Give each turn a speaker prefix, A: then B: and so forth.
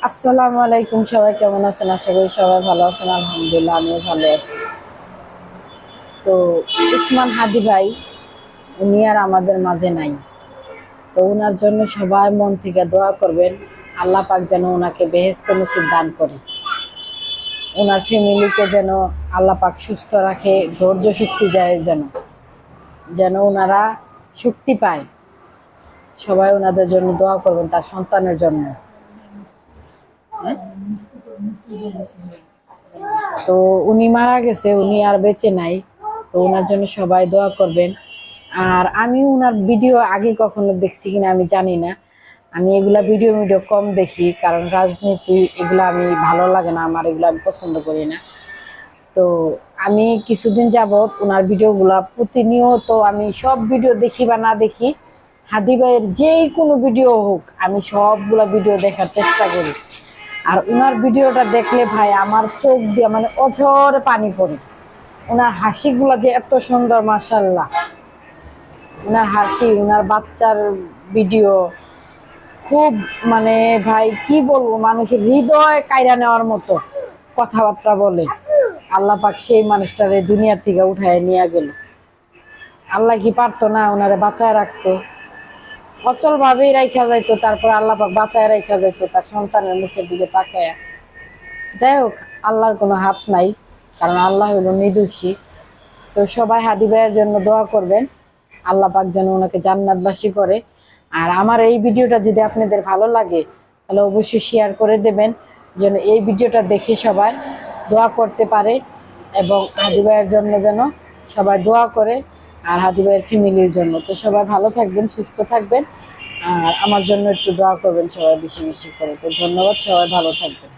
A: আসসালামু আলাইকুম, সবাই কেমন আছেন? আশা করি সবাই ভালো আছেন। আলহামদুলিল্লাহ, আমিও ভালো আছি। তো উসমান হাদি ভাই উনি আর আমাদের মাঝে নাই। তো ওনার জন্য সবাই মন থেকে দোয়া করবেন, আল্লাহ পাক যেন ওনাকে বেহেশত নসিব দান করে, ওনার ফ্যামিলিকে যেন আল্লাহ পাক সুস্থ রাখে, ধৈর্য শক্তি দেয়, যেন যেন ওনারা শক্তি পায়। সবাই ওনাদের জন্য দোয়া করবেন, তার সন্তানের জন্য। হ্যাঁ? তো উনি মারা গেছে, উনি আর বেঁচে নাই। তো ওনার জন্য সবাই দোয়া করবেন। আর আমি ওনার ভিডিও আগে কখনো দেখছি কিনা আমি জানি না। আমি এগুলা ভিডিও কম দেখি, কারণ রাজনীতি এগুলো আমি ভালো লাগে না, আমার এগুলো আমি পছন্দ করি না। তো আমি কিছুদিন যাবত ওনার ভিডিওগুলা প্রতিনিয়ত আমি সব ভিডিও দেখি বা না দেখি, হাদি ভাইয়ের যেই কোনো ভিডিও হোক আমি সবগুলা ভিডিও দেখার চেষ্টা করি। আর ওনার ভিডিওটা দেখলে ভাই আমার চোখ দিয়ে মানে অঝরে পানি পড়ে। ওনার হাসিগুলো যে এত সুন্দর, মাশাআল্লাহ। ওনার হাসি, ওনার বাচ্চার ভিডিও খুব, মানে ভাই কি বলবো, মানুষের হৃদয় কাইরা নেওয়ার মতো কথাবার্তা বলে। আল্লাহ পাক সেই মানুষটারে দুনিয়া থেকে উঠায় নিয়ে গেল। আল্লাহ কি পারতো না ওনারে বাঁচায় রাখতো? অচল ভাবেই রাখা যাইতো, তারপর আল্লাহ পাক বাঁচায় রাখা যাইতো তার সন্তানের মুখের দিকে তাকায়। যাই হোক, আল্লাহর কোনো হাত নাই, কারণ আল্লাহ হলো নির্দোষী। তো সবাই হাদি ভাইয়ের জন্য দোয়া করবেন, আল্লাহ পাক যেন ওনাকে জান্নাতবাসী করে। আর আমার এই ভিডিওটা যদি আপনাদের ভালো লাগে তাহলে অবশ্যই শেয়ার করে দেবেন, যেন এই ভিডিওটা দেখে সবাই দোয়া করতে পারে, এবং হাদি ভাইয়ের জন্য যেন সবাই দোয়া করে, আর হাদি ভাইয়ের ফ্যামিলির জন্য। তো সবাই ভালো থাকবেন, সুস্থ থাকবেন, আর আমার জন্য একটু দোয়া করবেন সবাই বেশি বেশি করে। তো ধন্যবাদ, সবাই ভালো থাকবেন।